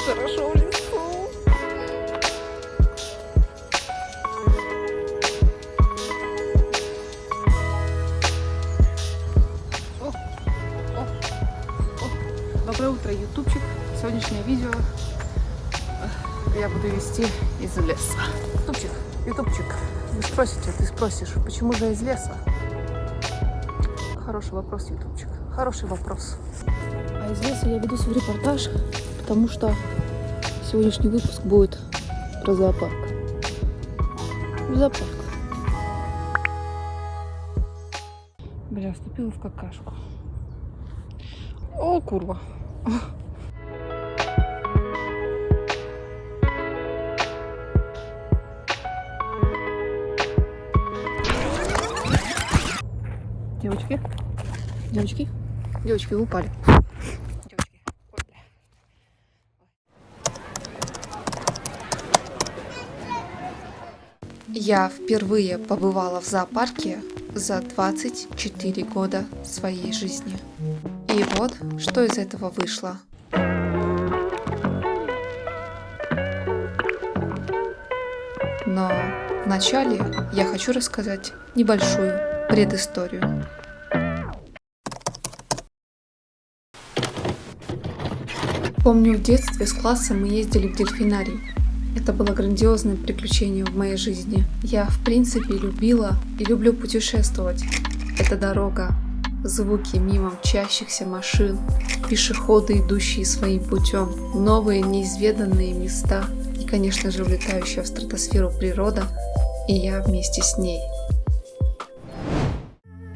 хорошо в лесу. Доброе утро, ютубчик. Сегодняшнее видео я буду вести из леса. Ютубчик, ты спросишь, почему же из леса? Хороший вопрос, ютубчик, хороший вопрос. А из леса я веду свой репортаж, потому что сегодняшний выпуск будет про зоопарк. Зоопарк. Бля, вступила в какашку. О, курва. Девочки, вы упали. Девочки, ой, бля. Я впервые побывала в зоопарке за 24 года своей жизни. И вот, что из этого вышло. Но вначале я хочу рассказать небольшую предысторию. Помню, в детстве с классом мы ездили в дельфинарий. Это было грандиозное приключение в моей жизни. Я, в принципе, любила и люблю путешествовать. Это дорога, звуки мимо мчащихся машин, пешеходы, идущие своим путем, новые неизведанные места и, конечно же, улетающая в стратосферу природа, и я вместе с ней.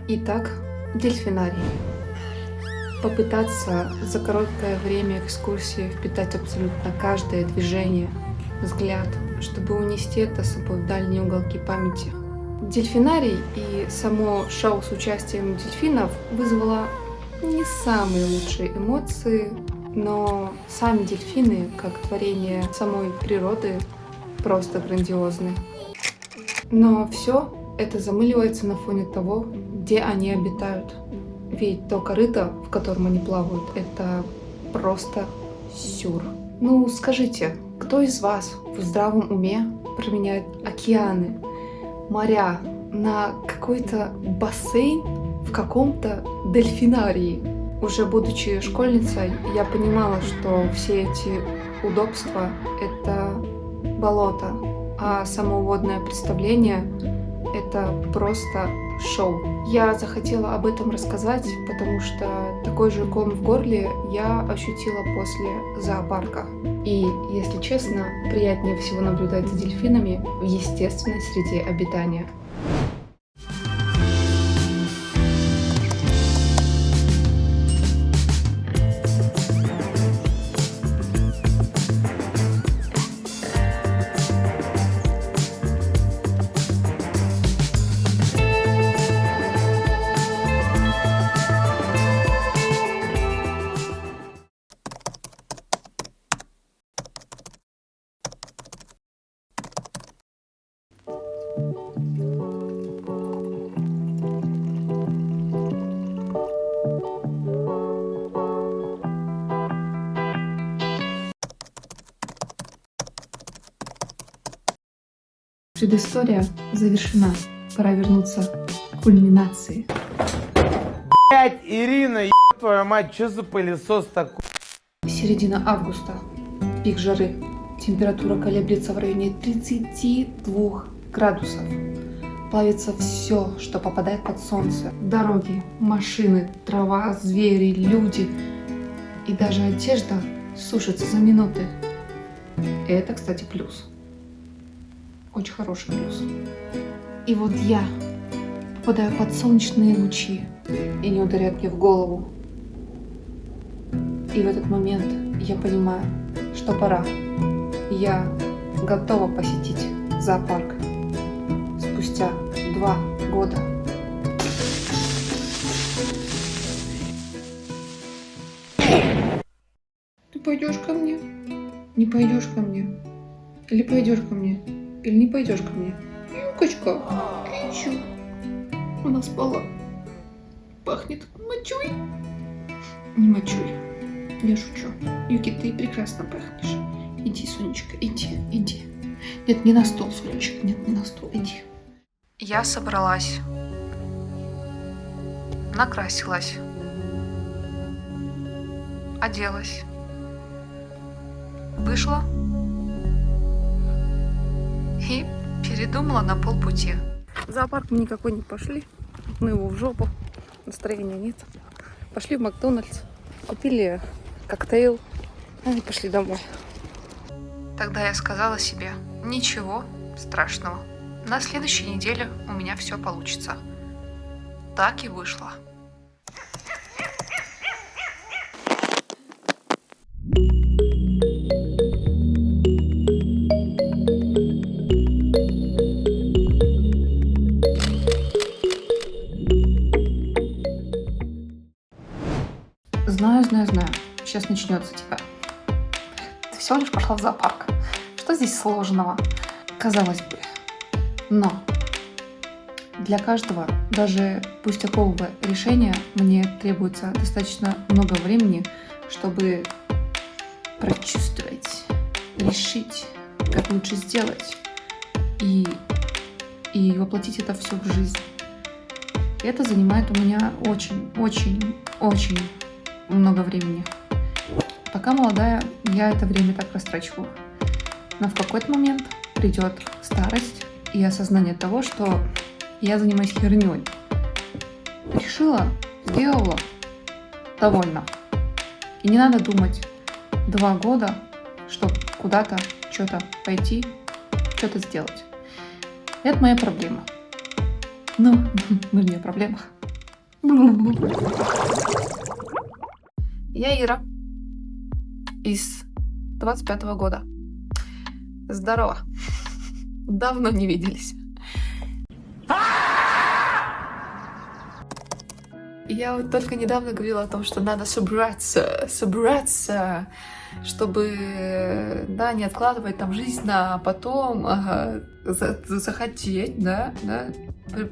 Итак, дельфинарий. Попытаться за короткое время экскурсии впитать абсолютно каждое движение, взгляд, чтобы унести это с собой в дальние уголки памяти. Дельфинарий и само шоу с участием дельфинов вызвало не самые лучшие эмоции, но сами дельфины, как творение самой природы, просто грандиозны. Но все это замыливается на фоне того, где они обитают. Ведь то корыто, в котором они плавают, это просто сюр. Ну, скажите, кто из вас в здравом уме променяет океаны, моря на какой-то бассейн в каком-то дельфинарии? Уже будучи школьницей, я понимала, что все эти удобства — это болото, а само водное представление — это просто шоу. Я захотела об этом рассказать, потому что такой же ком в горле я ощутила после зоопарка. И, если честно, приятнее всего наблюдать за дельфинами в естественной среде обитания. Предыстория завершена. Пора вернуться к кульминации. Блять, Ирина, еб твою мать, что за пылесос такой? Середина августа. Пик жары. Температура колеблется в районе 32 градусов. Плавится все, что попадает под солнце. Дороги, машины, трава, звери, люди. И даже одежда сушится за минуты. И это, кстати, плюс. Очень хороший плюс. И вот я попадаю под солнечные лучи, и они ударяют мне в голову. И в этот момент я понимаю, что пора. Я готова посетить зоопарк спустя 2 года. Ты пойдешь ко мне? Не пойдешь ко мне? Или пойдешь ко мне? Или не пойдешь ко мне? Юкочка, Кичу. Она спала. Пахнет мочой. Не мочой. Я шучу. Юки, ты прекрасно пахнешь. Иди, Сонечка, иди, иди. Нет, не на стол, Сонечка, нет, не на стол, иди. Я собралась. Накрасилась. Оделась. Вышла. И передумала на полпути. В зоопарк мы никакой не пошли. Ну его в жопу. Настроения нет. Пошли в Макдональдс. Купили коктейль. И пошли домой. Тогда я сказала себе, ничего страшного. На следующей неделе у меня все получится. Так и вышло. Знаю. Сейчас начнется типа. Ты всего лишь пошла в зоопарк. Что здесь сложного? Казалось бы. Но для каждого, даже пустякового решения, мне требуется достаточно много времени, чтобы прочувствовать, решить, как лучше сделать и воплотить это все в жизнь. И это занимает у меня очень много времени. Пока молодая, я это время так растрачиваю. Но в какой-то момент придет старость и осознание того, что я занимаюсь херней. Решила, сделала, довольна. И не надо думать 2 года, чтобы куда-то, что-то пойти, что-то сделать. Это моя проблема. Ну, мы же не о проблемах. Я Ира из 25-го года. Здорово. Давно не виделись. Я вот только недавно говорила о том, что надо собраться, чтобы, да, не откладывать там жизнь на потом, захотеть, да,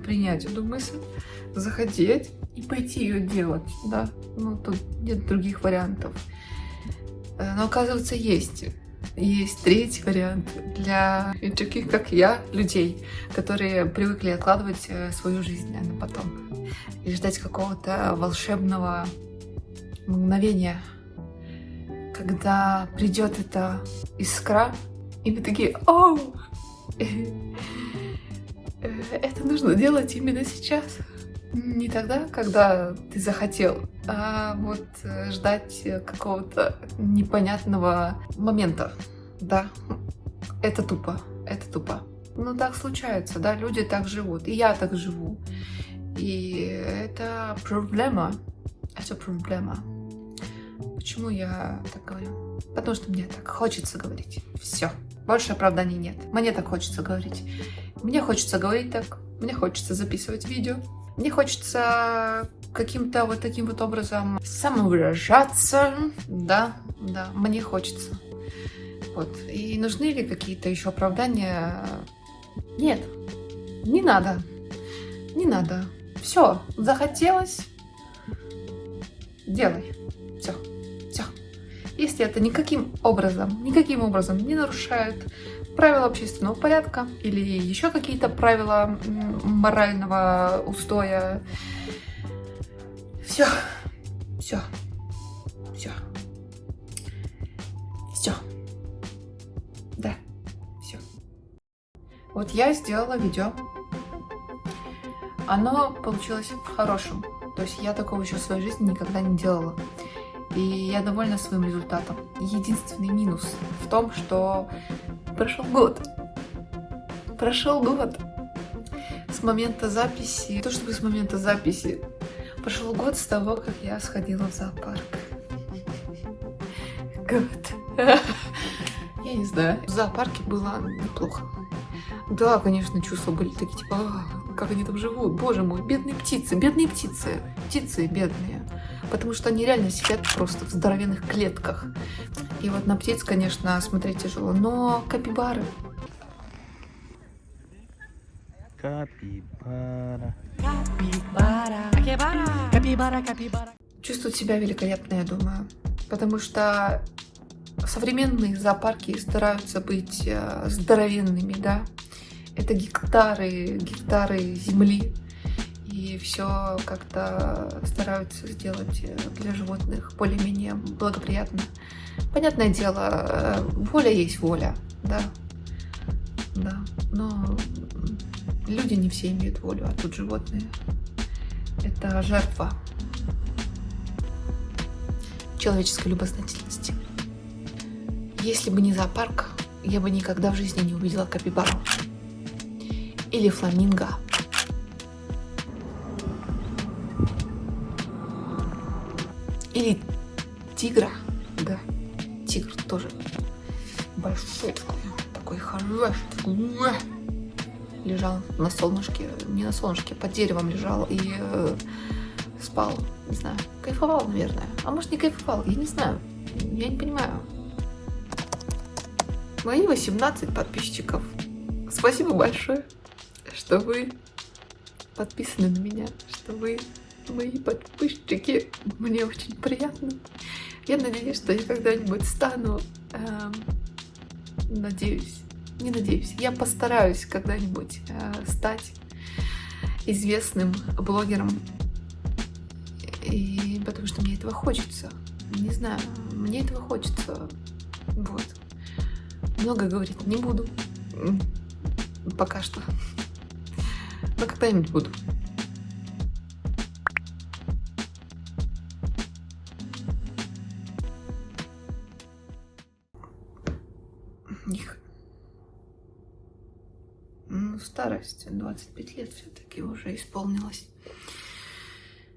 принять эту мысль, захотеть и пойти ее делать, да. Ну, тут нет других вариантов. Но, оказывается, есть третий вариант для таких, как я, людей, которые привыкли откладывать свою жизнь на потом и ждать какого-то волшебного мгновения, когда придет эта искра, и вы такие: «Оу, это нужно делать именно сейчас». Не тогда, когда ты захотел, а вот ждать какого-то непонятного момента. Да, это тупо. Но так случается, да, люди так живут, и я так живу. И это проблема. Почему я так говорю? Потому что мне так хочется говорить. Все. Больше оправданий нет. Мне так хочется говорить. Мне хочется говорить так. Мне хочется записывать видео. Мне хочется каким-то вот таким вот образом самовыражаться. Да, мне хочется. Вот. И нужны ли какие-то еще оправдания? Нет. Не надо. Все. Захотелось. Делай. Все. Если это никаким образом не нарушает правила общественного порядка или еще какие-то правила морального устоя, все. Да, все. Вот я сделала видео. Оно получилось хорошим. То есть я такого еще в своей жизни никогда не делала. И я довольна своим результатом. Единственный минус в том, что прошел год. С момента записи, не то чтобы с момента записи, прошел год с того, как я сходила в зоопарк. Год. Я не знаю. В зоопарке было неплохо. Да, конечно, чувства были такие, типа, как они там живут, боже мой, бедные птицы, бедные. Потому что они реально сидят просто в здоровенных клетках. И вот на птиц, конечно, смотреть тяжело, но капибары. Чувствуют себя великолепно, я думаю. Потому что современные зоопарки стараются быть здоровенными, да. Это гектары земли. И все как-то стараются сделать для животных более-менее благоприятно. Понятное дело, воля есть воля, да. Да. Но люди не все имеют волю, а тут животные. Это жертва человеческой любознательности. Если бы не зоопарк, я бы никогда в жизни не увидела капибару. Или фламинго. Или тигра. Да, тигр тоже большой, такой хороший. Лежал на солнышке, не на солнышке, под деревом лежал и спал. Не знаю, кайфовал, наверное. А может, не кайфовал, я не знаю. Я не понимаю. Мои 18 подписчиков. Спасибо большое, что вы подписаны на меня, что вы мои подписчики. Мне очень приятно. Я надеюсь, что я когда-нибудь стану... надеюсь. Не надеюсь. Я постараюсь когда-нибудь стать известным блогером. И потому что мне этого хочется. Не знаю, мне этого хочется. Вот. Много говорить не буду. Пока что. Но когда-нибудь буду. Ну, старость, 25 лет все-таки уже исполнилось.